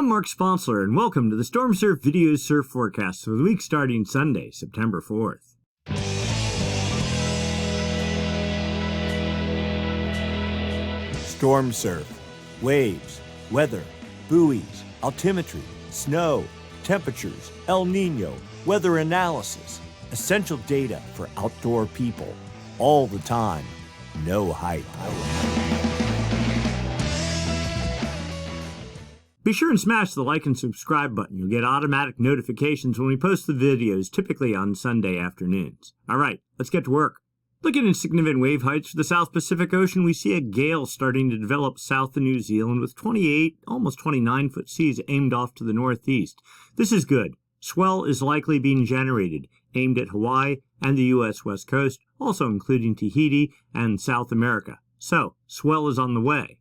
I'm Mark Sponsler, and welcome to the Stormsurf Video Surf Forecast for the week starting Sunday, September 4th. Stormsurf, waves, weather, buoys, altimetry, snow, temperatures, El Nino, weather analysis, essential data for outdoor people, all the time, no hype. Be sure and smash the like and subscribe button. You'll get automatic notifications when we post the videos, typically on Sunday afternoons. Alright, let's get to work. Looking at significant wave heights for the South Pacific Ocean, we see a gale starting to develop south of New Zealand with 28, almost 29-foot seas aimed off to the northeast. This is good. Swell is likely being generated, aimed at Hawaii and the U.S. West Coast, also including Tahiti and South America. So, swell is on the way.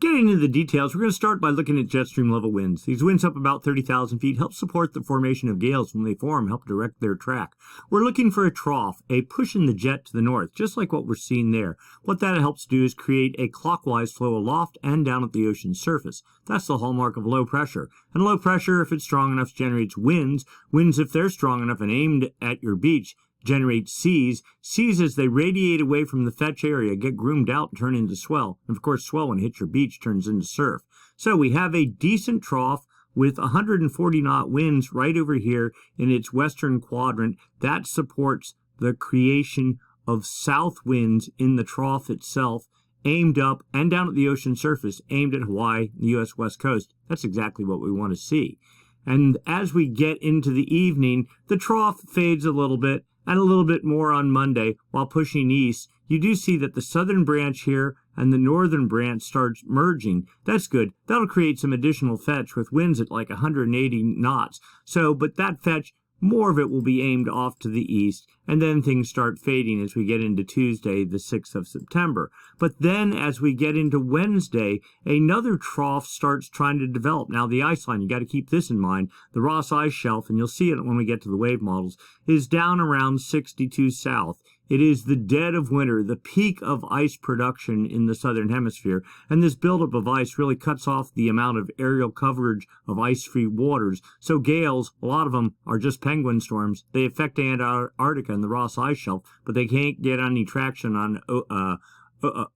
Getting into the details, we're going to start by looking at jet stream level winds. These winds up about 30,000 feet help support the formation of gales when they form, help direct their track. We're looking for a trough, a push in the jet to the north, just like what we're seeing there. What that helps do is create a clockwise flow aloft and down at the ocean surface. That's the hallmark of low pressure. And low pressure, if it's strong enough, generates winds. Winds, if they're strong enough and aimed at your beach, generate seas. Seas, as they radiate away from the fetch area, get groomed out and turn into swell. And of course, swell, when it hits your beach, turns into surf. So we have a decent trough with 140 knot winds right over here in its western quadrant. That supports the creation of south winds in the trough itself, aimed up and down at the ocean surface, aimed at Hawaii, the U.S. West Coast. That's exactly what we want to see. And as we get into the evening, the trough fades a little bit, and a little bit more on Monday while pushing east. You do see that the southern branch here and the northern branch starts merging. That's good. That'll create some additional fetch with winds at like 180 knots. But that fetch, more of it will be aimed off to the east, and then things start fading as we get into Tuesday, the 6th of September. But then as we get into Wednesday, another trough starts trying to develop. Now the ice line, you got to keep this in mind, the Ross Ice Shelf, and you'll see it when we get to the wave models, is down around 62 south. It is the dead of winter, the peak of ice production in the southern hemisphere, and this buildup of ice really cuts off the amount of aerial coverage of ice-free waters. So gales, a lot of them are just penguin storms. They affect Antarctica and the Ross Ice Shelf, but they can't get any traction on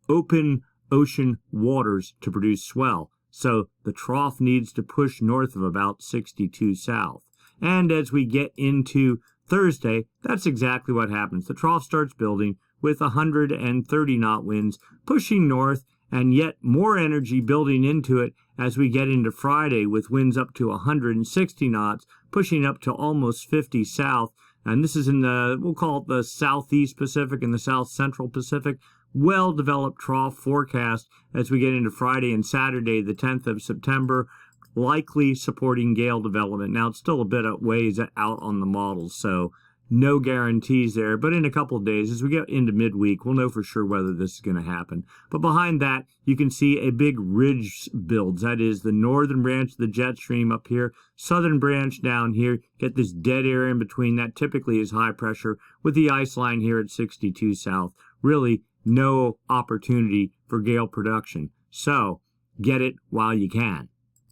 open ocean waters to produce swell. So the trough needs to push north of about 62 south. And as we get into Thursday, that's exactly what happens. The trough starts building with 130 knot winds pushing north, and yet more energy building into it as we get into Friday with winds up to 160 knots, pushing up to almost 50 south. And this is in the, we'll call it the southeast Pacific and the south central Pacific. Well-developed trough forecast as we get into Friday and Saturday, the 10th of September. Likely supporting gale development. Now, it's still a bit of ways out on the models, so no guarantees there. But in a couple of days, as we get into midweek, we'll know for sure whether this is going to happen. But behind that, you can see a big ridge builds. That is the northern branch of the jet stream up here, southern branch down here. Get this dead area in between. That typically is high pressure with the ice line here at 62 south. Really no opportunity for gale production. So get it while you can.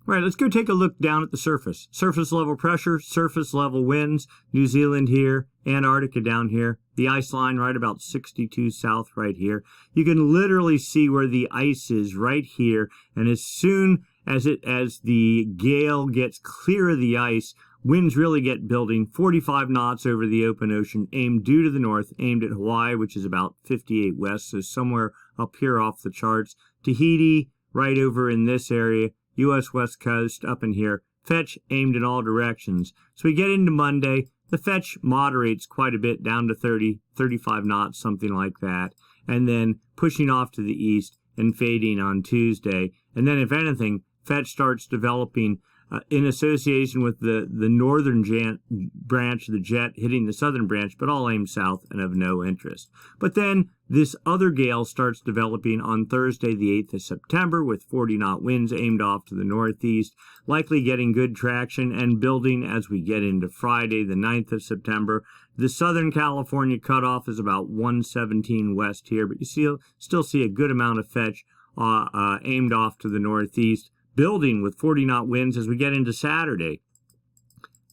All right, let's go take a look down at the surface. Surface level pressure, surface level winds, New Zealand here, Antarctica down here, the ice line right about 62 south right here. You can literally see where the ice is right here, and as soon as the gale gets clear of the ice, winds really get building, 45 knots over the open ocean, aimed due to the north, aimed at Hawaii, which is about 58 west, so somewhere up here off the charts. Tahiti, right over in this area, U.S. West Coast up in here, fetch aimed in all directions. So we get into Monday, the fetch moderates quite a bit down to 30, 35 knots, something like that, and then pushing off to the east and fading on Tuesday. And then if anything, fetch starts developing in association with the northern branch of the jet hitting the southern branch, but all aimed south and of no interest. But then this other gale starts developing on Thursday, the 8th of September, with 40 knot winds aimed off to the northeast, likely getting good traction and building as we get into Friday, the 9th of September. The Southern California cutoff is about 117 west here, but you still see a good amount of fetch aimed off to the northeast, building with 40-knot winds as we get into Saturday,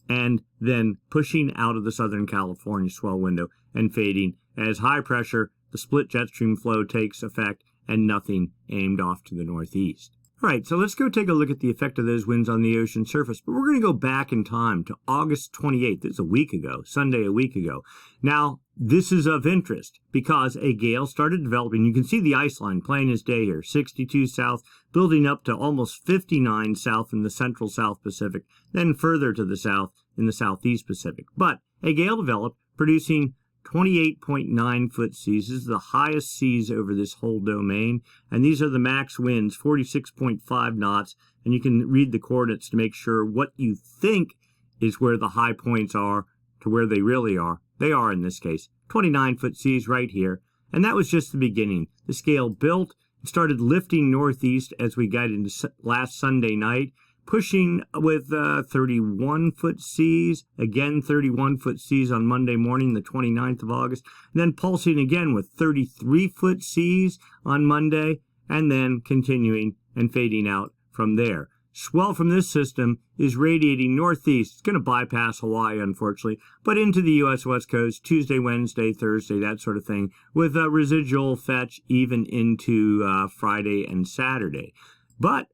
and then pushing out of the Southern California swell window and fading as high pressure, the split jet stream flow takes effect, and nothing aimed off to the northeast. All right, so let's go take a look at the effect of those winds on the ocean surface. But we're going to go back in time to August 28th. This is a week ago, Sunday a week ago. Now, this is of interest because a gale started developing. You can see the ice line playing its day here, 62 south, building up to almost 59 south in the central South Pacific, then further to the south in the Southeast Pacific. But a gale developed, producing 28.9 foot seas. This is the highest seas over this whole domain, and these are the max winds, 46.5 knots, and you can read the coordinates to make sure what you think is where the high points are to where they really are. They are, in this case, 29 foot seas right here, and that was just the beginning. The scale built and started lifting northeast as we got into last Sunday night, pushing with 31-foot seas, again 31-foot seas on Monday morning, the 29th of August, and then pulsing again with 33-foot seas on Monday, and then continuing and fading out from there. Swell from this system is radiating northeast. It's going to bypass Hawaii, unfortunately, but into the U.S. West Coast Tuesday, Wednesday, Thursday, that sort of thing, with a residual fetch even into Friday and Saturday. But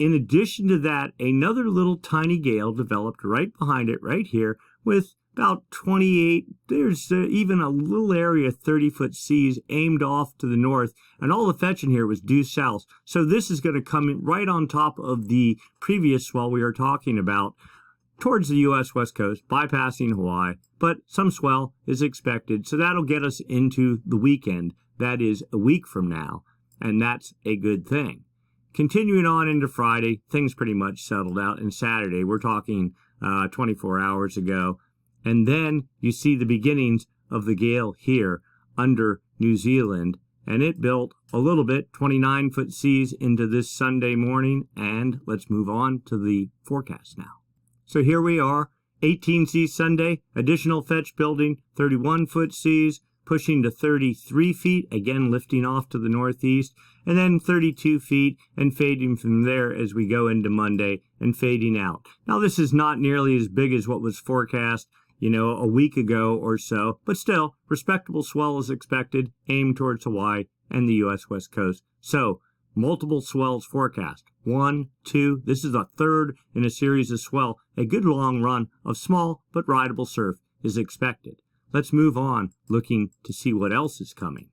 in addition to that, another little tiny gale developed right behind it, right here, with about 28, there's even a little area, 30-foot seas aimed off to the north, and all the fetching here was due south. So this is going to come in right on top of the previous swell we were talking about towards the U.S. West Coast, bypassing Hawaii, but some swell is expected. So that'll get us into the weekend. That is a week from now, and that's a good thing. Continuing on into Friday, things pretty much settled out. And Saturday, we're talking 24 hours ago. And then you see the beginnings of the gale here under New Zealand. And it built a little bit, 29-foot seas into this Sunday morning. And let's move on to the forecast now. So here we are, 18 seas Sunday, additional fetch building, 31-foot seas, pushing to 33 feet, again lifting off to the northeast, and then 32 feet and fading from there as we go into Monday and fading out. Now, this is not nearly as big as what was forecast, a week ago or so, but still, respectable swell is expected, aimed towards Hawaii and the U.S. West Coast. So, multiple swells forecast. 1, 2, this is a third in a series of swell. A good long run of small but rideable surf is expected. Let's move on, looking to see what else is coming.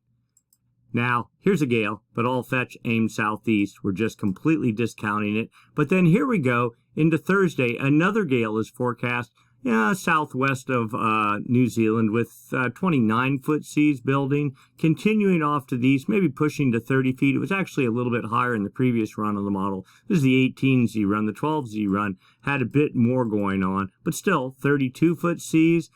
Now, here's a gale, but all fetch aimed southeast. We're just completely discounting it. But then here we go into Thursday. Another gale is forecast southwest of New Zealand with 29-foot seas building, continuing off to the east, maybe pushing to 30 feet. It was actually a little bit higher in the previous run of the model. This is the 18Z run. The 12Z run had a bit more going on, but still 32-foot seas,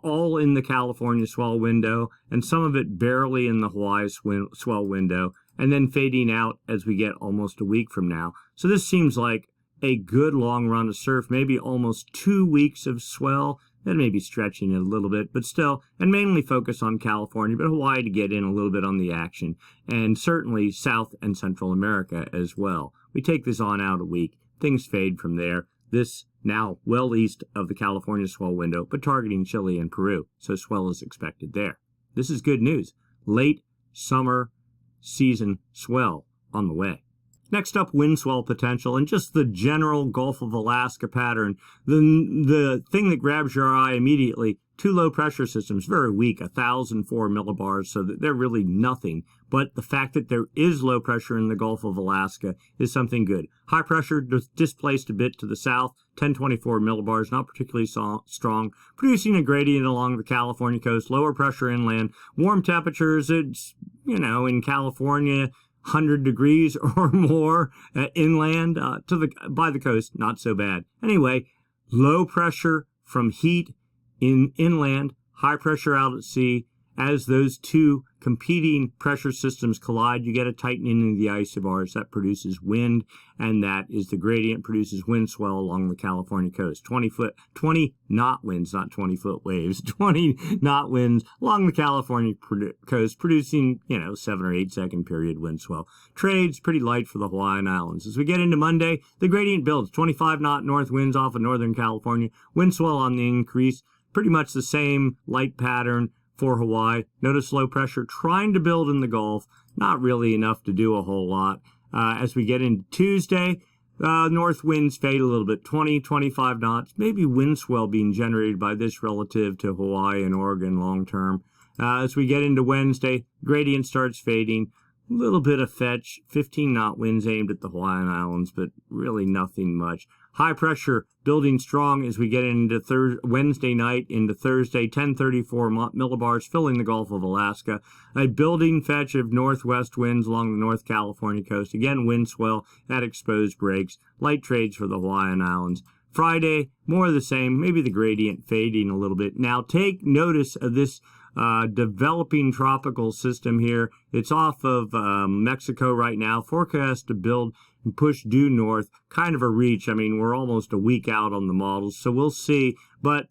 all in the California swell window, and some of it barely in the Hawaii swell window, and then fading out as we get almost a week from now. So this seems like a good long run of surf, maybe almost 2 weeks of swell. That may be stretching it a little bit, but still, and mainly focus on California, but Hawaii to get in a little bit on the action, and certainly South and Central America as well. We take this on out a week, things fade from there. This now well east of the California swell window, but targeting Chile and Peru, so swell is expected there. This is good news. Late summer season swell on the way. Next up, wind swell potential and just the general Gulf of Alaska pattern. The thing that grabs your eye immediately, two low pressure systems, very weak, 1,004 millibars, so that they're really nothing. But the fact that there is low pressure in the Gulf of Alaska is something good. High pressure displaced a bit to the south, 1024 millibars, not particularly strong, producing a gradient along the California coast, lower pressure inland, warm temperatures. It's, in California, 100 degrees or more inland by the coast, not so bad. Anyway, low pressure from heat inland, high pressure out at sea, as those two competing pressure systems collide, you get a tightening of the isobars that produces wind, and that is the gradient produces wind swell along the California coast. 20 knot winds, not 20-foot waves, 20 knot winds along the California coast, producing, 7 or 8 second period wind swell. Trades pretty light for the Hawaiian Islands. As we get into Monday, the gradient builds. 25 knot north winds off of Northern California, wind swell on the increase, pretty much the same light pattern for Hawaii. Notice low pressure trying to build in the Gulf, not really enough to do a whole lot. As we get into Tuesday, north winds fade a little bit, 20, 25 knots, maybe wind swell being generated by this relative to Hawaii and Oregon long term. As we get into Wednesday, gradient starts fading, a little bit of fetch, 15 knot winds aimed at the Hawaiian Islands, but really nothing much. High pressure building strong as we get into Wednesday night into Thursday, 1034 millibars filling the Gulf of Alaska. A building fetch of northwest winds along the North California coast. Again, wind swell at exposed breaks. Light trades for the Hawaiian Islands. Friday, more of the same, maybe the gradient fading a little bit. Now take notice of this developing tropical system here. It's off of Mexico right now. Forecast to build and push due north. Kind of a reach. I mean, we're almost a week out on the models, so we'll see. But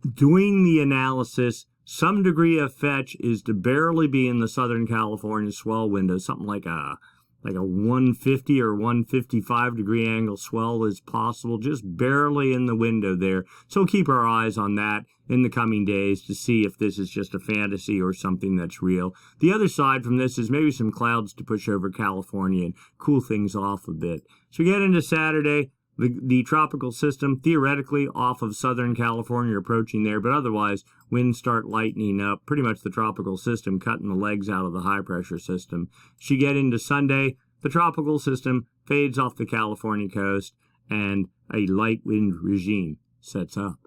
doing the analysis, some degree of fetch is to barely be in the Southern California swell window. Something like a 150 or 155 degree angle swell is possible, just barely in the window there. So keep our eyes on that in the coming days to see if this is just a fantasy or something that's real. The other side from this is maybe some clouds to push over California and cool things off a bit. So we get into Saturday, the tropical system theoretically off of Southern California approaching there, but otherwise winds start lightening up. Pretty much the tropical system cutting the legs out of the high pressure system. As you get into Sunday, the tropical system fades off the California coast and a light wind regime sets up.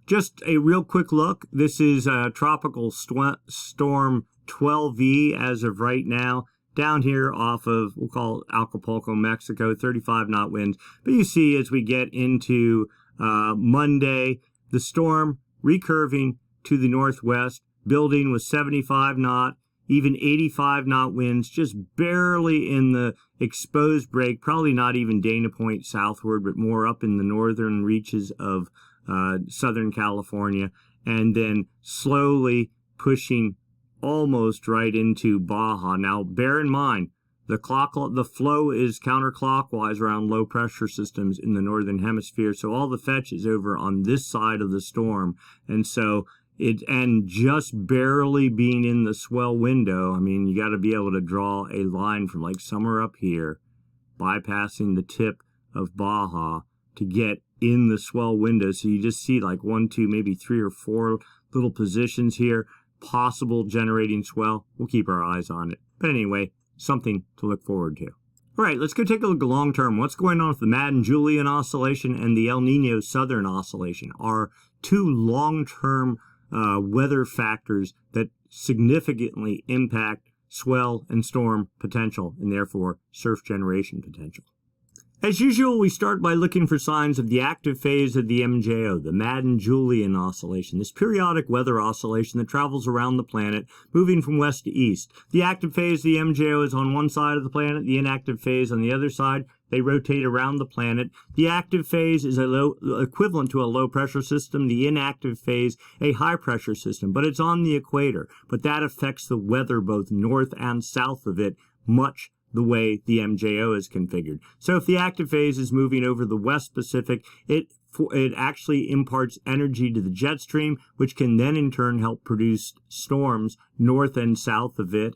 Just a real quick look. This is Tropical Storm 12V as of right now. Down here off of, we'll call it Acapulco, Mexico, 35 knot winds. But you see as we get into Monday, the storm recurving to the northwest, building with 75 knot, even 85 knot winds, just barely in the exposed break, probably not even Dana Point southward, but more up in the northern reaches of Southern California, and then slowly pushing almost right into Baja. Now, bear in mind, the flow is counterclockwise around low pressure systems in the northern hemisphere, so all the fetch is over on this side of the storm, and so and just barely being in the swell window. I mean, you got to be able to draw a line from like somewhere up here, bypassing the tip of Baja to get in the swell window. So you just see like 1, 2, maybe 3 or 4 little positions here, possible generating swell. We'll keep our eyes on it. But anyway, something to look forward to. All right, let's go take a look at long term. What's going on with the Madden Julian Oscillation and the El Nino Southern Oscillation are two long-term weather factors that significantly impact swell and storm potential and therefore surf generation potential. As usual, we start by looking for signs of the active phase of the MJO, the Madden Julian Oscillation, this periodic weather oscillation that travels around the planet, moving from west to east. The active phase of the MJO is on one side of the planet, the inactive phase on the other side. They rotate around the planet. The active phase is equivalent to a low pressure system, the inactive phase a high pressure system, but it's on the equator. But that affects the weather both north and south of it much the way the MJO is configured. So if the active phase is moving over the West Pacific, it actually imparts energy to the jet stream, which can then in turn help produce storms north and south of it.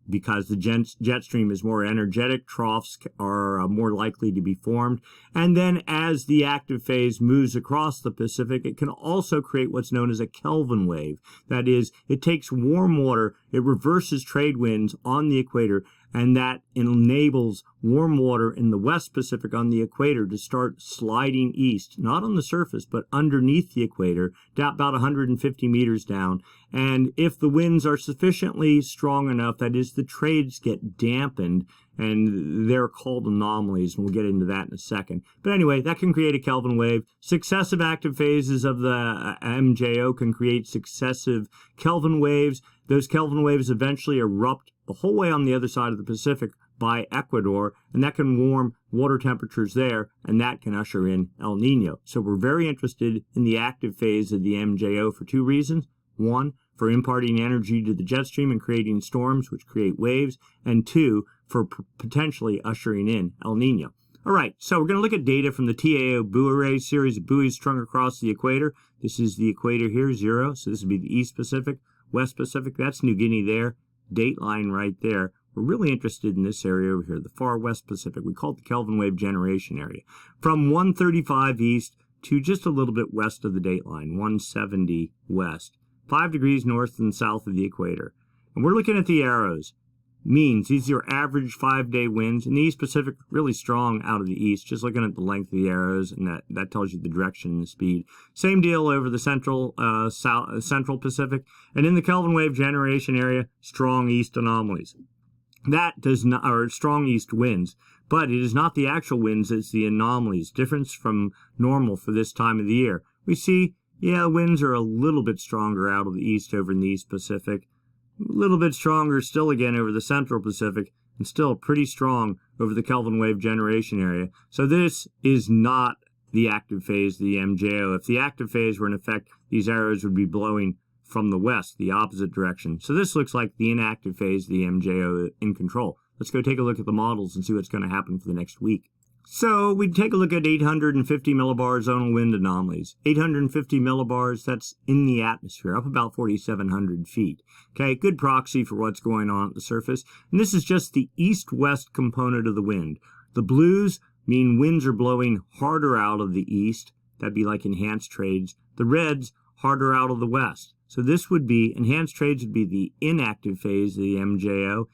Because the jet stream is more energetic, troughs are more likely to be formed. And then as the active phase moves across the Pacific, it can also create what's known as a Kelvin wave. That is, it takes warm water, it reverses trade winds on the equator, and that enables warm water in the West Pacific on the equator to start sliding east, not on the surface, but underneath the equator, about 150 meters down. And if the winds are sufficiently strong enough, that is, the trades get dampened, and they're called anomalies, and we'll get into that in a second. But anyway, that can create a Kelvin wave. Successive active phases of the MJO can create successive Kelvin waves. Those Kelvin waves eventually erupt the whole way on the other side of the Pacific by Ecuador, and that can warm water temperatures there, and that can usher in El Nino. So we're very interested in the active phase of the MJO for two reasons. One, for imparting energy to the jet stream and creating storms, which create waves, and two, for potentially ushering in El Nino. All right, so we're going to look at data from the TAO buoy array series of buoys strung across the equator. This is the equator here, 0, so this would be the East Pacific, West Pacific. That's New Guinea there, date line right there. We're really interested in this area over here, the far West Pacific. We call it the Kelvin wave generation area. From 135 east to just a little bit west of the date line, 170 west. 5 degrees north and south of the equator. And we're looking at the arrows. Means, these are average 5-day winds. In the East Pacific, really strong out of the east, just looking at the length of the arrows, and that tells you the direction and the speed. Same deal over the central Pacific. And in the Kelvin wave generation area, strong east anomalies. That does not, or strong east winds, but it is not the actual winds, it's the anomalies. Difference from normal for this time of the year. We see, yeah, winds are a little bit stronger out of the east over in the East Pacific. A little bit stronger still again over the Central Pacific, and still pretty strong over the Kelvin wave generation area. So this is not the active phase of the MJO. If the active phase were in effect, these arrows would be blowing from the west, the opposite direction. So this looks like the inactive phase of the MJO in control. Let's go take a look at the models and see what's going to happen for the next week. So we take a look at 850 millibar zonal wind anomalies. 850 millibars, that's in the atmosphere, up about 4,700 feet. Okay, good proxy for what's going on at the surface. And this is just the east-west component of the wind. The blues mean winds are blowing harder out of the east. That'd be like enhanced trades. The reds, harder out of the west. So this would be, enhanced trades would be the inactive phase of the MJO.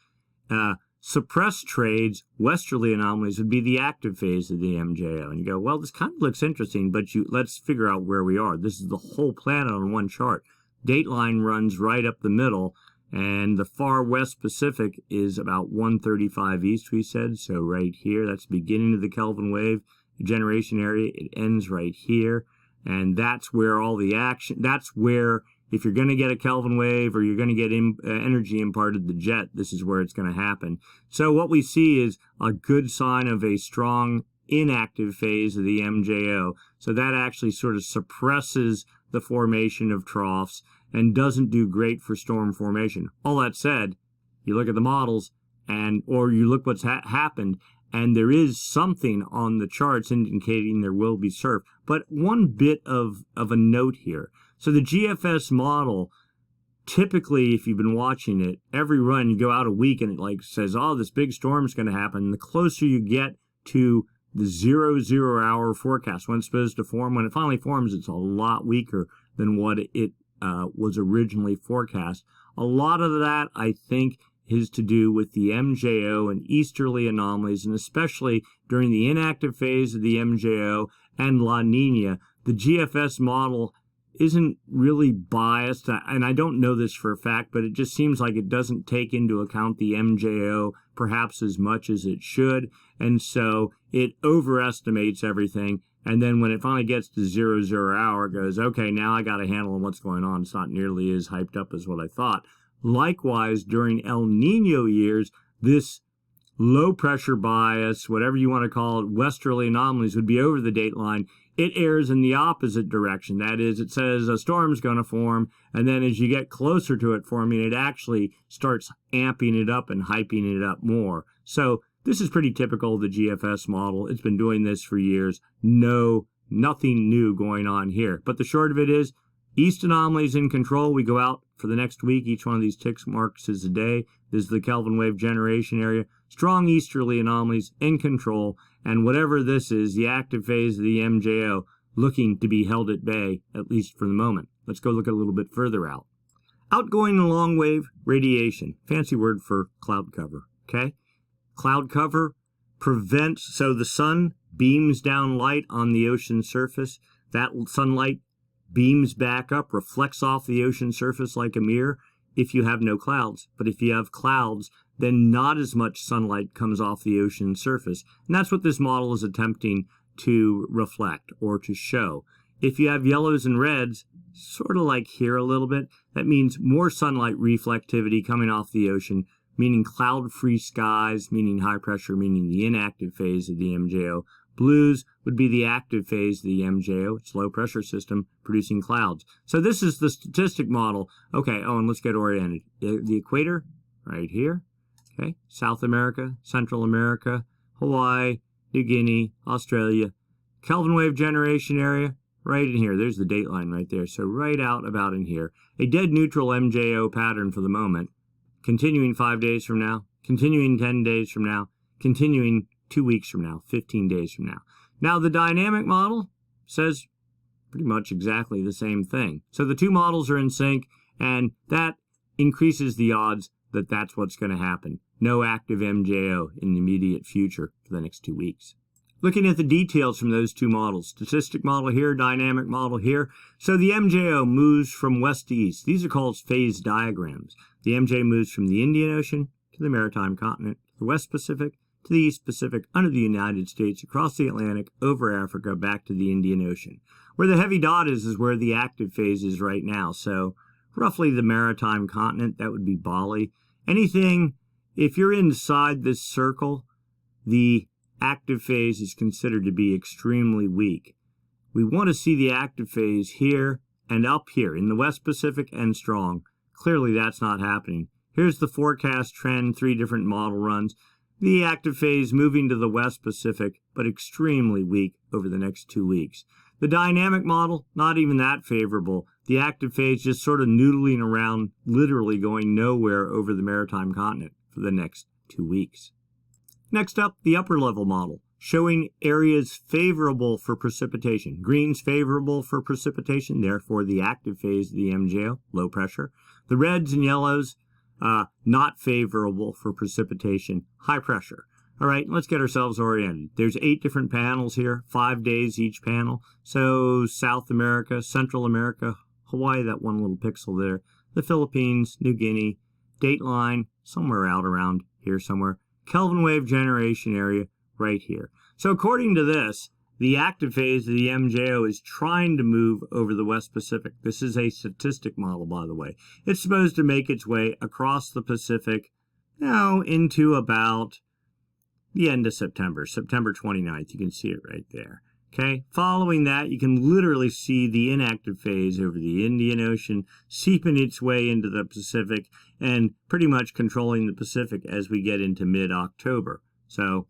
Suppressed trades, westerly anomalies, would be the active phase of the MJO. And you go, well, this kind of looks interesting, but let's figure out where we are. This is the whole planet on one chart. Dateline runs right up the middle, and the far West Pacific is about 135 east, we said. So right here, that's the beginning of the Kelvin wave generation area. It ends right here, and that's where all the action, that's where, if you're going to get a Kelvin wave or you're going to get energy imparted to the jet, this is where it's going to happen. So what we see is a good sign of a strong inactive phase of the MJO. So that actually sort of suppresses the formation of troughs and doesn't do great for storm formation. All that said, you look at the models or you look what's happened, and there is something on the charts indicating there will be surf. But one bit of a note here. So the GFS model, typically, if you've been watching it, every run you go out a week and it like says, oh, this big storm's going to happen. And the closer you get to the 0 hour forecast, when it's supposed to form, when it finally forms, it's a lot weaker than what it was originally forecast. A lot of that, I think, is to do with the MJO and easterly anomalies, and especially during the inactive phase of the MJO and La Nina. The GFS model isn't really biased, and I don't know this for a fact, but it just seems like it doesn't take into account the MJO perhaps as much as it should, and so it overestimates everything, and then when it finally gets to 0 hour, it goes, okay, now I got a handle on what's going on. It's not nearly as hyped up as what I thought. Likewise, during El Nino years, this low pressure bias, whatever you want to call it, westerly anomalies would be over the date line. It errs in the opposite direction. That is, it says a storm's going to form, and then as you get closer to it forming, it actually starts amping it up and hyping it up more. So this is pretty typical of the GFS model. It's been doing this for years. Nothing new going on here. But the short of it is, east anomalies in control. We go out for the next week. Each one of these tick marks is a day. This is the Kelvin wave generation area. Strong easterly anomalies in control. And whatever this is, the active phase of the MJO, looking to be held at bay, at least for the moment. Let's go look a little bit further out. Outgoing and long wave radiation. Fancy word for cloud cover. Okay? Cloud cover prevents, so the sun beams down light on the ocean surface. That sunlight beams back up, reflects off the ocean surface like a mirror if you have no clouds. But if you have clouds, then not as much sunlight comes off the ocean surface. And that's what this model is attempting to reflect or to show. If you have yellows and reds, sort of like here a little bit, that means more sunlight reflectivity coming off the ocean, meaning cloud-free skies, meaning high pressure, meaning the inactive phase of the MJO. Blues would be the active phase of the MJO. It's low pressure system producing clouds. So this is the statistic model. Okay, oh, and let's get oriented. The equator, right here. Okay, South America, Central America, Hawaii, New Guinea, Australia. Kelvin wave generation area, right in here. There's the date line right there. So right out about in here. A dead neutral MJO pattern for the moment. Continuing 5 days from now. Continuing 10 days from now. Continuing 2 weeks from now. 15 days from now. Now the dynamic model says pretty much exactly the same thing. So the two models are in sync, and that increases the odds that that's what's going to happen. No active MJO in the immediate future for the next 2 weeks. Looking at the details from those two models, statistic model here, dynamic model here. So the MJO moves from west to east. These are called phase diagrams. The MJ moves from the Indian Ocean to the Maritime Continent, to the West Pacific, to the East Pacific, under the United States, across the Atlantic, over Africa, back to the Indian Ocean. Where the heavy dot is where the active phase is right now. So roughly the Maritime Continent, that would be Bali. Anything, if you're inside this circle, the active phase is considered to be extremely weak. We want to see the active phase here and up here in the West Pacific and strong. Clearly that's not happening. Here's the forecast trend, 3 different model runs. The active phase moving to the West Pacific, but extremely weak over the next 2 weeks. The dynamic model, not even that favorable. The active phase just sort of noodling around, literally going nowhere over the Maritime Continent for the next 2 weeks. Next up, the upper level model, showing areas favorable for precipitation. Green's favorable for precipitation, therefore the active phase of the MJO, low pressure. The reds and yellows, not favorable for precipitation, high pressure. All right, let's get ourselves oriented. There's 8 different panels here, 5 days each panel. So South America, Central America, Hawaii, that one little pixel there, the Philippines, New Guinea, dateline, somewhere out around here somewhere. Kelvin wave generation area right here. So according to this, the active phase of the MJO is trying to move over the West Pacific. This is a statistic model, by the way. It's supposed to make its way across the Pacific now into about the end of September, September 29th. You can see it right there. Okay, following that, you can literally see the inactive phase over the Indian Ocean seeping its way into the Pacific and pretty much controlling the Pacific as we get into mid-October. So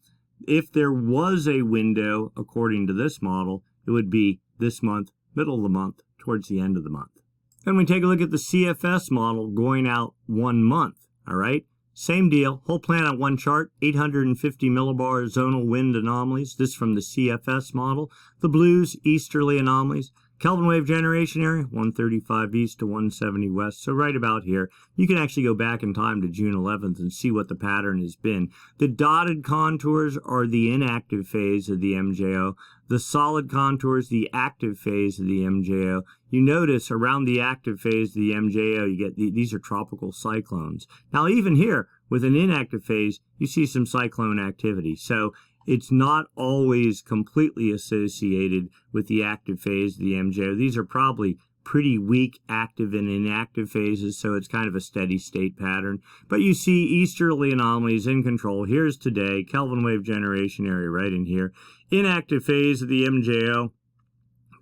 if there was a window, according to this model, it would be this month, middle of the month, towards the end of the month. Then we take a look at the CFS model going out 1 month, all right? Same deal, whole planet one chart, 850 millibar zonal wind anomalies. This from the CFS model. The blues, easterly anomalies. Kelvin wave generation area, 135 east to 170 west. So right about here. You can actually go back in time to June 11th and see what the pattern has been. The dotted contours are the inactive phase of the MJO. The solid contours, the active phase of the MJO. You notice around the active phase of the MJO, you get these are tropical cyclones. Now even here, with an inactive phase, you see some cyclone activity. So it's not always completely associated with the active phase of the MJO. These are probably pretty weak active and inactive phases, so it's kind of a steady state pattern. But you see easterly anomalies in control. Here's today, Kelvin wave generation area right in here. Inactive phase of the MJO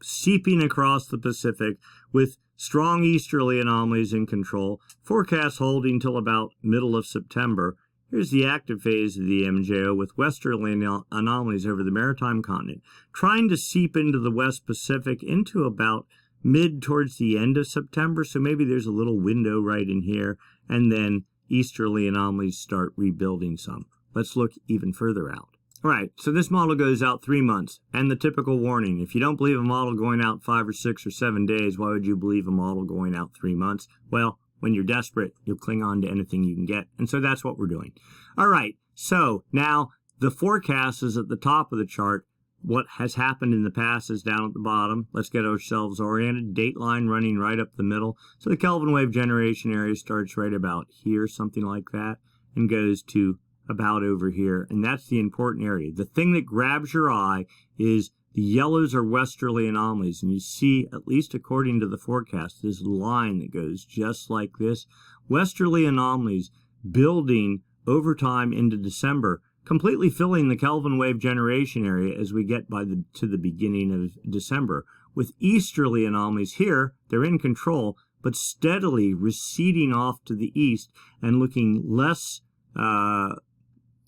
seeping across the Pacific with strong easterly anomalies in control. Forecast holding till about middle of September. Here's the active phase of the MJO with westerly anomalies over the Maritime Continent, trying to seep into the West Pacific into about mid towards the end of September. So maybe there's a little window right in here, and then easterly anomalies start rebuilding some. Let's look even further out. All right, so this model goes out 3 months, and the typical warning. If you don't believe a model going out 5 or 6 or 7 days, why would you believe a model going out 3 months? Well, when you're desperate, you'll cling on to anything you can get. And so that's what we're doing. All right, so now the forecast is at the top of the chart. What has happened in the past is down at the bottom. Let's get ourselves oriented. Dateline running right up the middle. So the Kelvin wave generation area starts right about here, something like that. and goes to about over here, and that's the important area. The thing that grabs your eye is the yellows are westerly anomalies, and you see, at least according to the forecast, this line that goes just like this. Westerly anomalies building over time into December, completely filling the Kelvin wave generation area as we get to the beginning of December. With easterly anomalies here, they're in control, but steadily receding off to the east and looking less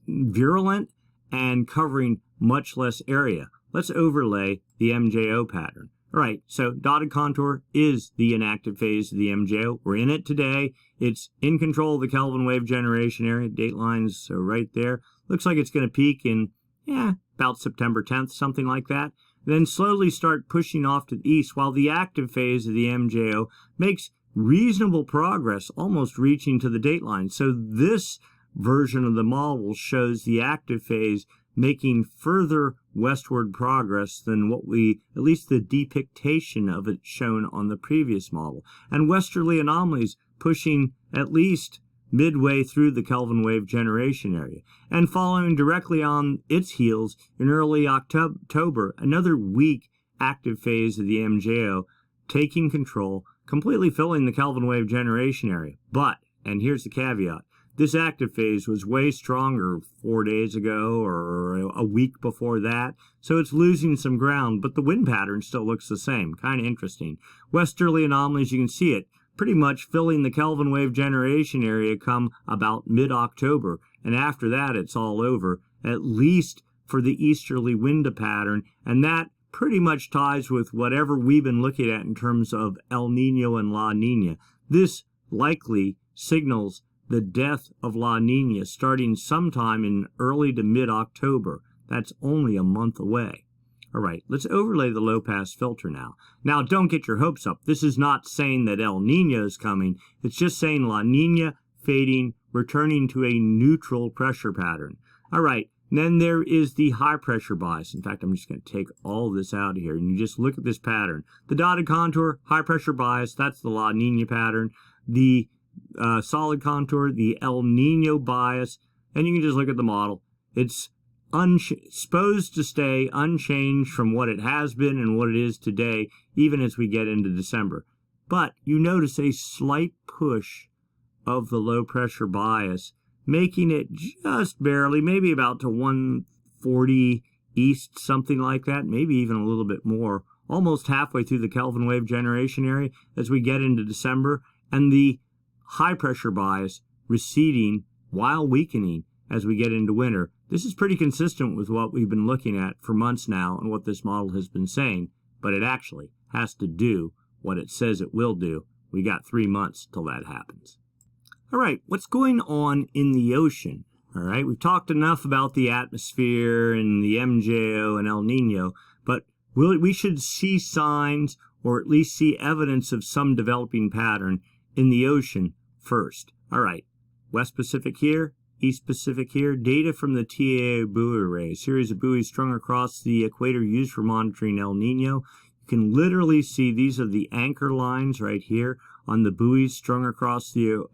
virulent and covering much less area. Let's overlay the MJO pattern. All right, so dotted contour is the inactive phase of the MJO. We're in it today. It's in control of the Kelvin wave generation area. Date lines are right there. Looks like it's going to peak in, about September 10th, something like that. Then slowly start pushing off to the east while the active phase of the MJO makes reasonable progress, almost reaching to the date line. So this version of the model shows the active phase making further westward progress than what at least the depiction of it shown on the previous model. And westerly anomalies pushing at least midway through the Kelvin wave generation area. And following directly on its heels in early October, another weak active phase of the MJO taking control, completely filling the Kelvin wave generation area. But, and here's the caveat, this active phase was way stronger 4 days ago or a week before that, so it's losing some ground, but the wind pattern still looks the same. Kind of interesting. Westerly anomalies, you can see it, pretty much filling the Kelvin wave generation area come about mid-October, and after that it's all over, at least for the easterly wind pattern, and that pretty much ties with whatever we've been looking at in terms of El Nino and La Nina. This likely signals the death of La Nina starting sometime in early to mid-October. That's only a month away. All right, let's overlay the low-pass filter now. Now, don't get your hopes up. This is not saying that El Nino is coming. It's just saying La Nina fading, returning to a neutral pressure pattern. All right, then there is the high-pressure bias. In fact, I'm just going to take all this out of here, and you just look at this pattern. The dotted contour, high-pressure bias, that's the La Nina pattern. The solid contour, the El Nino bias, and you can just look at the model. It's supposed to stay unchanged from what it has been and what it is today, even as we get into December. But you notice a slight push of the low pressure bias, making it just barely, maybe about to 140 east, something like that, maybe even a little bit more, almost halfway through the Kelvin wave generation area as we get into December, and the high pressure bias receding while weakening as we get into winter. This is pretty consistent with what we've been looking at for months now and what this model has been saying, but it actually has to do what it says it will do. We got 3 months till that happens. All right, what's going on in the ocean? All right, we've talked enough about the atmosphere and the MJO and El Nino, but we should see signs or at least see evidence of some developing pattern in the ocean first. All right, West Pacific here, East Pacific here, data from the TAO buoy array, a series of buoys strung across the equator used for monitoring El Nino. You can literally see these are the anchor lines right here on the buoys strung across the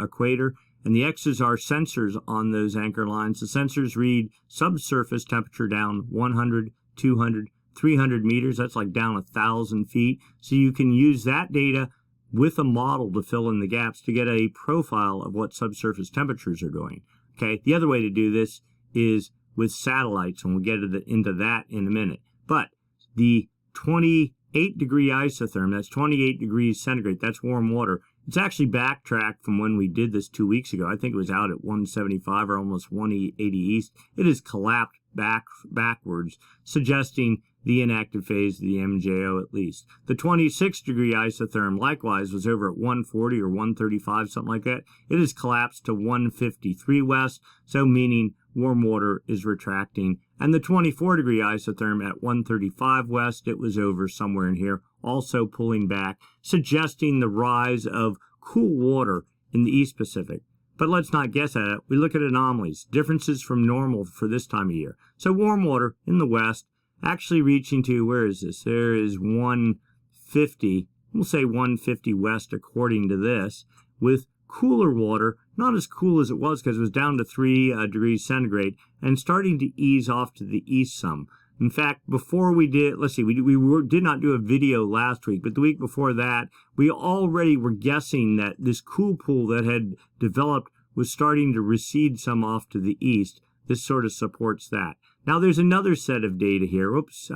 equator, and the X's are sensors on those anchor lines. The sensors read subsurface temperature down 100, 200, 300 meters. That's like down 1,000 feet. So you can use that data with a model to fill in the gaps to get a profile of what subsurface temperatures are doing. Okay, the other way to do this is with satellites, and we'll get into that in a minute. But the 28-degree isotherm, that's 28 degrees centigrade, that's warm water. It's actually backtracked from when we did this 2 weeks ago. I think it was out at 175 or almost 180 east. It has collapsed backwards, suggesting the inactive phase of the MJO at least. The 26-degree isotherm likewise was over at 140 or 135, something like that. It has collapsed to 153 west, so meaning warm water is retracting. And the 24-degree isotherm at 135 west, it was over somewhere in here, also pulling back, suggesting the rise of cool water in the East Pacific. But let's not guess at it. We look at anomalies, differences from normal for this time of year. So warm water in the west, actually reaching to, where is this? There is 150, we'll say 150 west according to this, with cooler water, not as cool as it was because it was down to 3 degrees centigrade, and starting to ease off to the east some. In fact, before we did, let's see, we did not do a video last week, but the week before that, we already were guessing that this cool pool that had developed was starting to recede some off to the east. This sort of supports that. Now, there's another set of data here. Oops,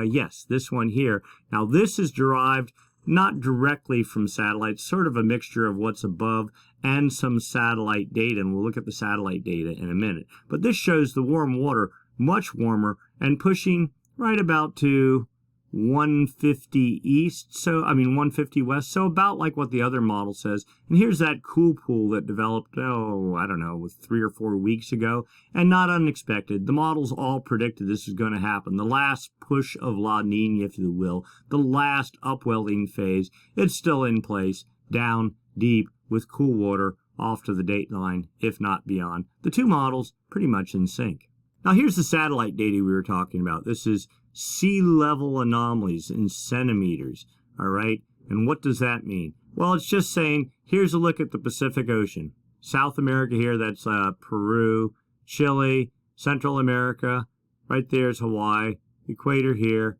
yes, this one here. Now, this is derived not directly from satellites, sort of a mixture of what's above and some satellite data, and we'll look at the satellite data in a minute. But this shows the warm water much warmer and pushing right about to 150 east, 150 west, so about like what the other model says. And here's that cool pool that developed, I don't know, 3 or 4 weeks ago, and not unexpected. The models all predicted this was going to happen. The last push of La Nina, if you will, the last upwelling phase, it's still in place, down deep with cool water off to the date line, if not beyond. The two models pretty much in sync. Now here's the satellite data we were talking about. This is sea level anomalies in centimeters, all right? And what does that mean? Well, it's just saying, here's a look at the Pacific Ocean. South America here, that's Peru, Chile, Central America, right there's Hawaii, equator here,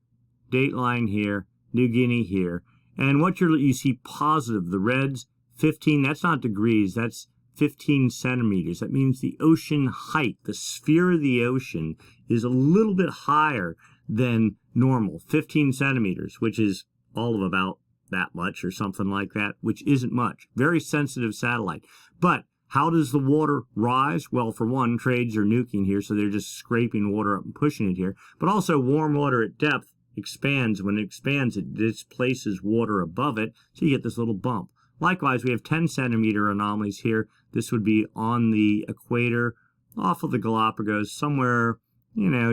dateline here, New Guinea here. And what you see positive, the reds, 15, that's not degrees, that's 15 centimeters. That means the ocean height, the sphere of the ocean, is a little bit higher than normal, 15 centimeters, which is all of about that much or something like that, which isn't much. Very sensitive satellite. But how does the water rise? Well, for one, trades are nuking here, so they're just scraping water up and pushing it here. But also warm water at depth expands. When it expands, it displaces water above it, so you get this little bump. Likewise, we have 10 centimeter anomalies here. This would be on the equator, off of the Galapagos, somewhere,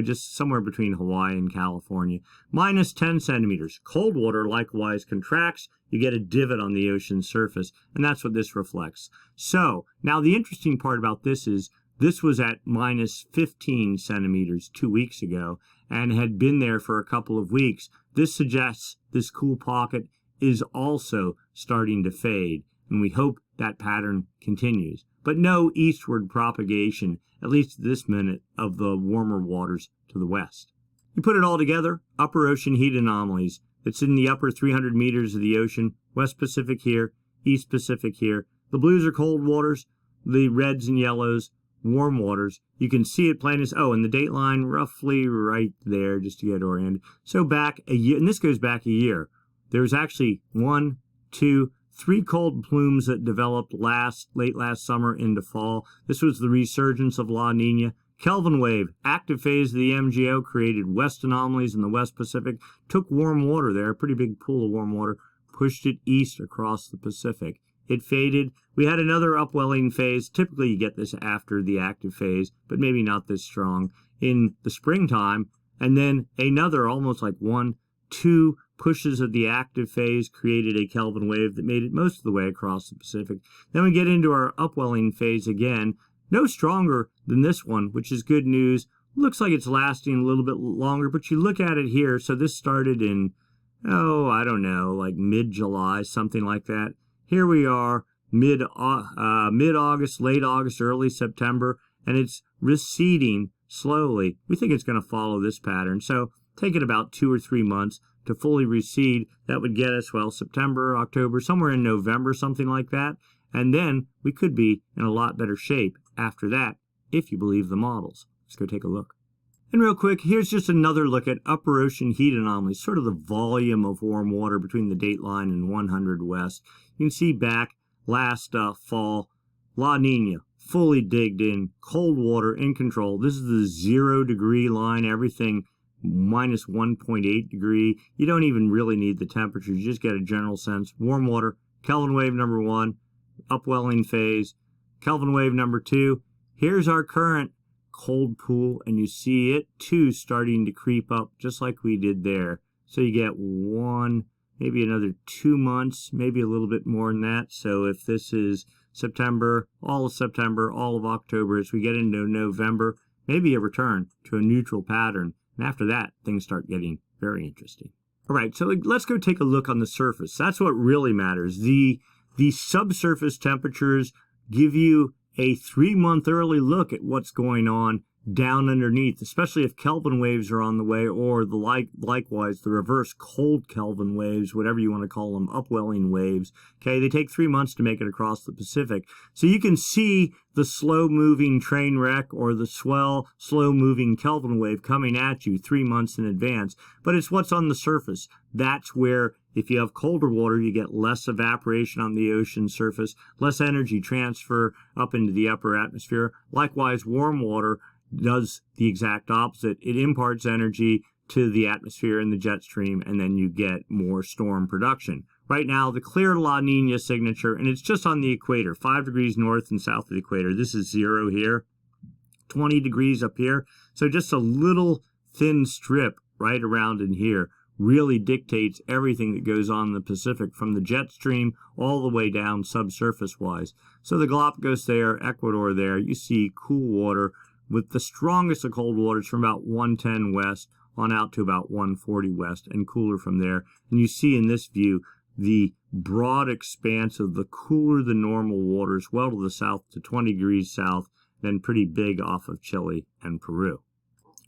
just somewhere between Hawaii and California. Minus 10 centimeters. Cold water likewise contracts. You get a divot on the ocean surface, and that's what this reflects. So, now the interesting part about this is, this was at minus 15 centimeters 2 weeks ago, and had been there for a couple of weeks. This suggests this cool pocket is also starting to fade, and we hope that pattern continues. But no eastward propagation, at least this minute, of the warmer waters to the west. You put it all together, upper ocean heat anomalies. It's in the upper 300 meters of the ocean, West Pacific here, East Pacific here. The blues are cold waters, the reds and yellows, warm waters. You can see it plain as, and the date line roughly right there, just to get oriented. So back a year, and this goes back a year. There was actually 1, 2, 3 cold plumes that developed late last summer into fall. This was the resurgence of La Nina. Kelvin wave, active phase of the MGO, created west anomalies in the West Pacific, took warm water there, a pretty big pool of warm water, pushed it east across the Pacific. It faded. We had another upwelling phase. Typically you get this after the active phase, but maybe not this strong, in the springtime. And then another almost like 1, 2 pushes of the active phase created a Kelvin wave that made it most of the way across the Pacific. Then we get into our upwelling phase again. No stronger than this one, which is good news. Looks like it's lasting a little bit longer, but you look at it here. So this started in, like mid-July, something like that. Here we are, mid-August, late August, early September, and it's receding slowly. We think it's going to follow this pattern. So take it about 2 or 3 months to fully recede. That would get us, September, October, somewhere in November, something like that. And then we could be in a lot better shape after that, if you believe the models. Let's go take a look. And real quick, here's just another look at upper ocean heat anomalies, sort of the volume of warm water between the date line and 100 west. You can see back last fall, La Nina, fully digged in, cold water in control. This is the 0 degree line, everything minus 1.8 degree. You don't even really need the temperature. You just get a general sense. Warm water, Kelvin wave number 1, upwelling phase, Kelvin wave number 2. Here's our current cold pool, and you see it too starting to creep up just like we did there. So you get 1, maybe another 2 months, maybe a little bit more than that. So if this is September, all of October, as we get into November, maybe a return to a neutral pattern. And after that, things start getting very interesting. All right, so let's go take a look on the surface. That's what really matters. The The subsurface temperatures give you a 3-month early look at what's going on down underneath, especially if Kelvin waves are on the way, or likewise the reverse cold Kelvin waves, whatever you want to call them, upwelling waves. Okay, they take 3 months to make it across the Pacific. So you can see the slow-moving train wreck or the slow-moving Kelvin wave coming at you 3 months in advance, but it's what's on the surface. That's where, if you have colder water, you get less evaporation on the ocean surface, less energy transfer up into the upper atmosphere. Likewise, warm water does the exact opposite. It imparts energy to the atmosphere in the jet stream, and then you get more storm production. Right now, the clear La Nina signature, and it's just on the equator, 5 degrees north and south of the equator. This is 0 here, 20 degrees up here. So just a little thin strip right around in here really dictates everything that goes on in the Pacific, from the jet stream all the way down subsurface-wise. So the Galapagos there, Ecuador there, you see cool water with the strongest of cold waters from about 110 west on out to about 140 west, and cooler from there. And you see in this view the broad expanse of the cooler than normal waters well to the south to 20 degrees south, then pretty big off of Chile and Peru.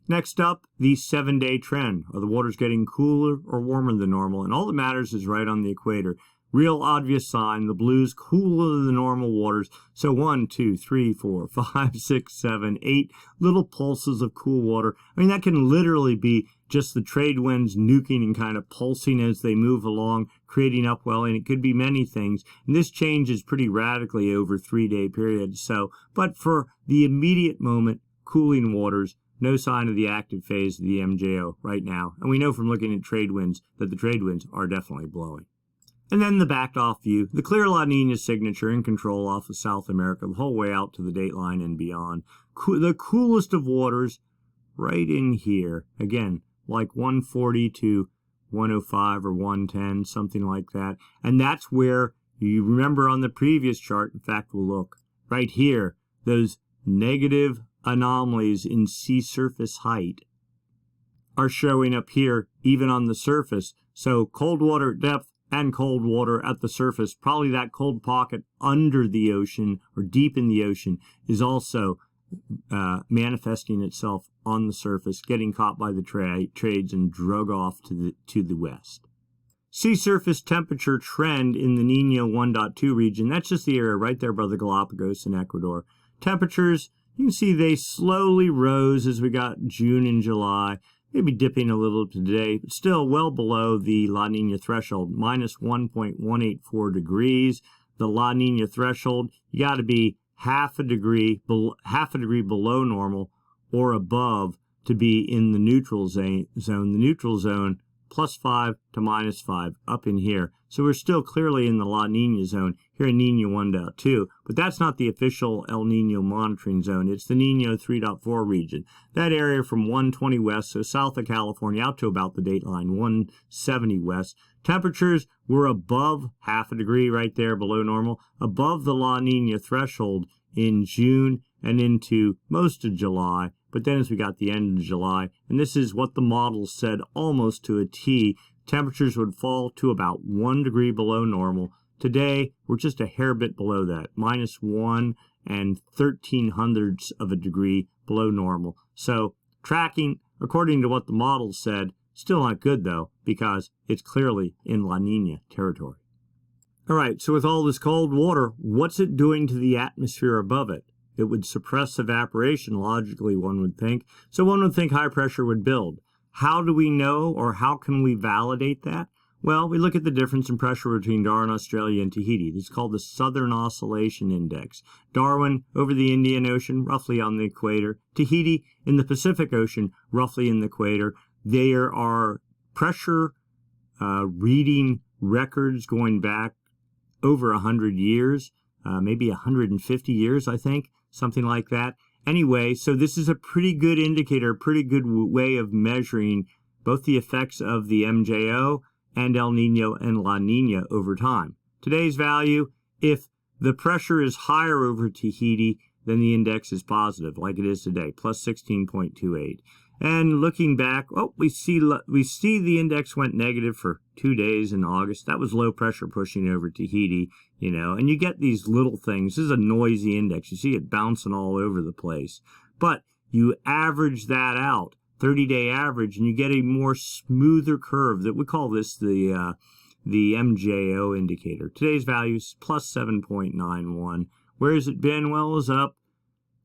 Next up, the 7-day trend. Are the waters getting cooler or warmer than normal? And all that matters is right on the equator. Real obvious sign, the blues cooler than normal waters. So 1, 2, 3, 4, 5, 6, 7, 8 little pulses of cool water. I mean, that can literally be just the trade winds nuking and kind of pulsing as they move along, creating upwelling. It could be many things. And this changes pretty radically over 3-day periods. So, but for the immediate moment, cooling waters, no sign of the active phase of the MJO right now. And we know from looking at trade winds that the trade winds are definitely blowing. And then the backed off view, the clear La Nina signature in control off of South America, the whole way out to the dateline and beyond. The coolest of waters right in here. Again, like 140 to 105 or 110, something like that. And that's where, you remember on the previous chart, in fact, we'll look right here, those negative anomalies in sea surface height are showing up here, even on the surface. So cold water at depth and cold water at the surface, probably that cold pocket under the ocean or deep in the ocean, is also manifesting itself on the surface, getting caught by the trades and drug off to the west. Sea surface temperature trend in the Nino 1.2 region, that's just the area right there by the Galapagos in Ecuador. Temperatures, you can see they slowly rose as we got June and July, maybe dipping a little today, but still well below the La Nina threshold, minus 1.184 degrees. The La Nina threshold, you got to be half a degree below normal or above to be in the neutral zone. The neutral zone, +5 to -5 up in here. So we're still clearly in the La Nina zone here in Nino 1.2, but that's not the official El Nino monitoring zone. It's the Nino 3.4 region. That area from 120 west, so south of California, out to about the dateline, 170 west. Temperatures were above half a degree right there below normal, above the La Nina threshold in June and into most of July. But then as we got the end of July, and this is what the model said almost to a T, temperatures would fall to about 1 degree below normal. Today, we're just a hair bit below that, -1 and 1300ths of a degree below normal. So tracking, according to what the model said, still not good though, because it's clearly in La Nina territory. All right, so with all this cold water, what's it doing to the atmosphere above it? It would suppress evaporation, logically, one would think. So one would think high pressure would build. How do we know, or how can we validate that? Well, we look at the difference in pressure between Darwin, Australia, and Tahiti. This is called the Southern Oscillation Index. Darwin over the Indian Ocean, roughly on the equator. Tahiti in the Pacific Ocean, roughly in the equator. There are pressure reading records going back over 100 years, maybe 150 years, I think, something like that. Anyway, so this is a pretty good indicator, a pretty good way of measuring both the effects of the MJO and El Nino and La Nina over time. Today's value, if the pressure is higher over Tahiti, then the index is positive, like it is today, +16.28. And looking back, oh, we see the index went negative for 2 days in August. That was low pressure pushing over Tahiti, and you get these little things. This is a noisy index. You see it bouncing all over the place. But you average that out, 30-day average, and you get a more smoother curve. That we call this the MJO indicator. Today's value is plus 7.91. Where has it been? Well, it's up.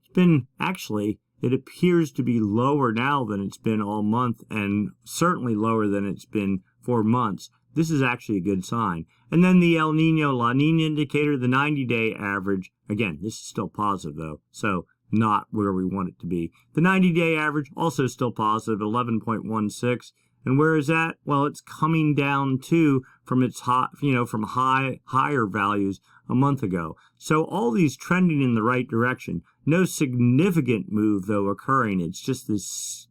It's been actually, it appears to be lower now than it's been all month, and certainly lower than it's been for months. This is actually a good sign. And then the El Nino La Nina indicator, the 90-day average. Again, this is still positive though, so not where we want it to be. The 90-day average also still positive, 11.16. And where is that? Well, it's coming down too from its higher values a month ago. So all these trending in the right direction. No significant move though occurring. It's just this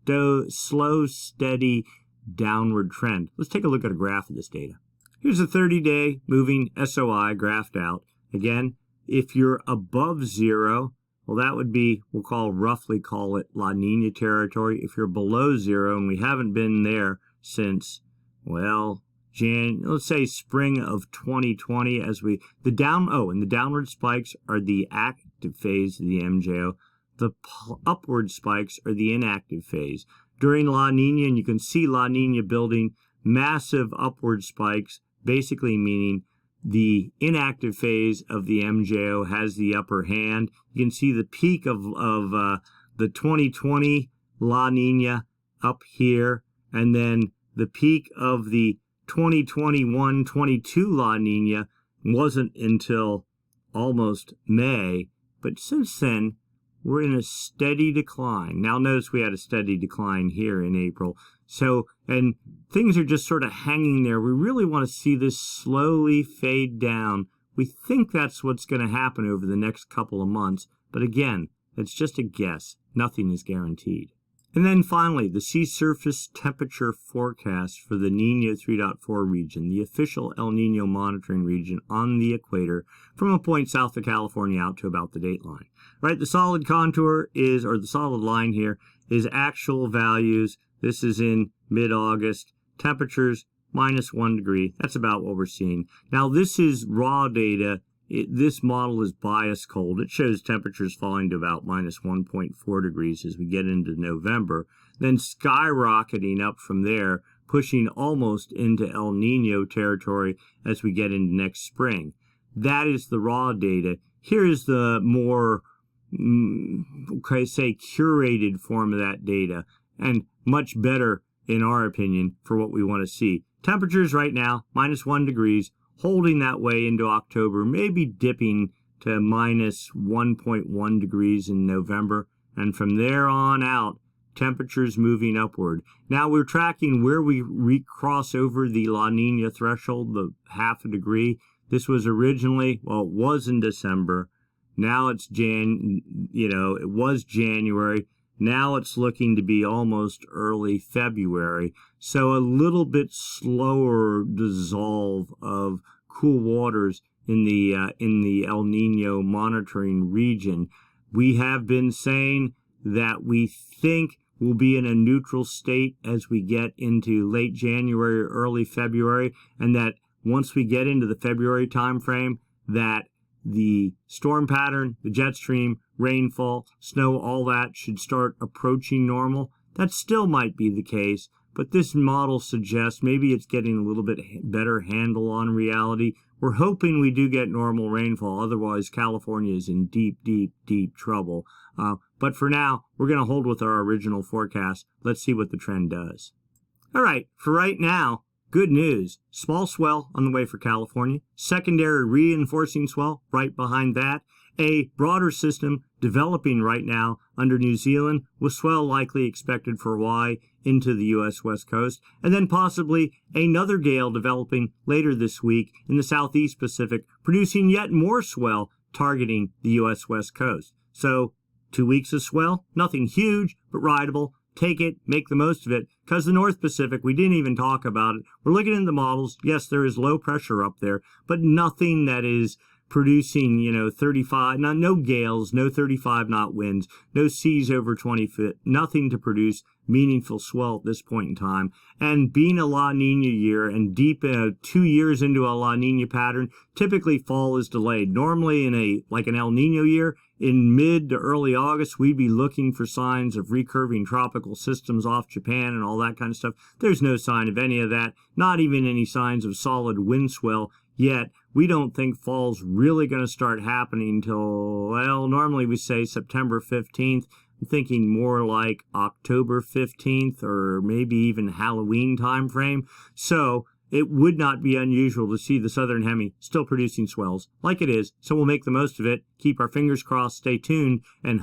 slow, steady downward trend. Let's take a look at a graph of this data. Here's a 30-day moving SOI graphed out. Again, if you're above zero, well, that would be, roughly call it La Nina territory. If you're below zero, and we haven't been there since, well, let's say spring of 2020, the downward spikes are the active phase of the MJO. The upward spikes are the inactive phase. During La Nina, and you can see La Nina building massive upward spikes, basically meaning the inactive phase of the MJO has the upper hand. You can see the peak of the 2020 La Nina up here, and then the peak of the 2021-22 La Nina wasn't until almost May, but since then we're in a steady decline. Now notice we had a steady decline here in April. So, and things are just sort of hanging there. We really want to see this slowly fade down. We think that's what's going to happen over the next couple of months. But again, that's just a guess. Nothing is guaranteed. And then finally, the sea surface temperature forecast for the Nino 3.4 region, the official El Nino monitoring region on the equator from a point south of California out to about the date line. Right, the solid contour is, or the solid line here, is actual values. This is in mid-August. Temperatures, -1 degree. That's about what we're seeing. Now, this is raw data. This model is bias cold. It shows temperatures falling to about -1.4 degrees as we get into November, then skyrocketing up from there, pushing almost into El Nino territory as we get into next spring. That is the raw data. Here is the more, curated form of that data, and much better, in our opinion, for what we want to see. Temperatures right now, -1 degrees, holding that way into October, maybe dipping to -1.1 degrees in November, and from there on out, temperatures moving upward. Now we're tracking where we recross over the La Nina threshold, the ½ degree. This was originally, well, it was in December. Now it's it was January. Now it's looking to be almost early February. So a little bit slower dissolve of cool waters in the El Nino monitoring region. We have been saying that we think we'll be in a neutral state as we get into late January or early February, and that once we get into the February timeframe, that the storm pattern, the jet stream, rainfall, snow, all that should start approaching normal. That still might be the case, but this model suggests maybe it's getting a little bit better handle on reality. We're hoping we do get normal rainfall. Otherwise, California is in deep, deep, deep trouble. But for now, we're going to hold with our original forecast. Let's see what the trend does. All right, for right now, good news. Small swell on the way for California. Secondary reinforcing swell right behind that. A broader system developing right now under New Zealand, with swell likely expected for Hawaii into the U.S. West Coast, and then possibly another gale developing later this week in the Southeast Pacific, producing yet more swell targeting the U.S. West Coast. So 2 weeks of swell, nothing huge, but rideable. Take it, make the most of it, because the North Pacific, we didn't even talk about it. We're looking at the models. Yes, there is low pressure up there, but nothing that is producing, 35, no gales, no 35 knot winds, no seas over 20 foot, nothing to produce meaningful swell at this point in time. And being a La Nina year and deep 2 years into a La Nina pattern, typically fall is delayed. Normally in an El Nino year, in mid to early August, we'd be looking for signs of recurving tropical systems off Japan and all that kind of stuff. There's no sign of any of that, not even any signs of solid wind swell yet. We don't think fall's really going to start happening until, well, normally we say September 15th. I'm thinking more like October 15th or maybe even Halloween time frame. So it would not be unusual to see the southern hemi still producing swells like it is. So we'll make the most of it, keep our fingers crossed, stay tuned, and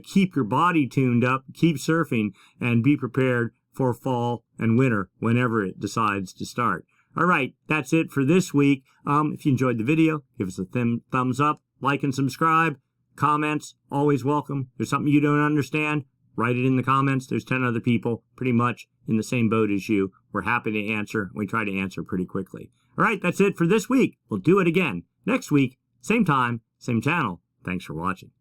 keep your body tuned up, keep surfing, and be prepared for fall and winter whenever it decides to start. All right, that's it for this week. If you enjoyed the video, give us a thumbs up, like and subscribe. Comments, always welcome. If there's something you don't understand, write it in the comments. There's 10 other people pretty much in the same boat as you. We're happy to answer. We try to answer pretty quickly. All right, that's it for this week. We'll do it again next week, same time, same channel. Thanks for watching.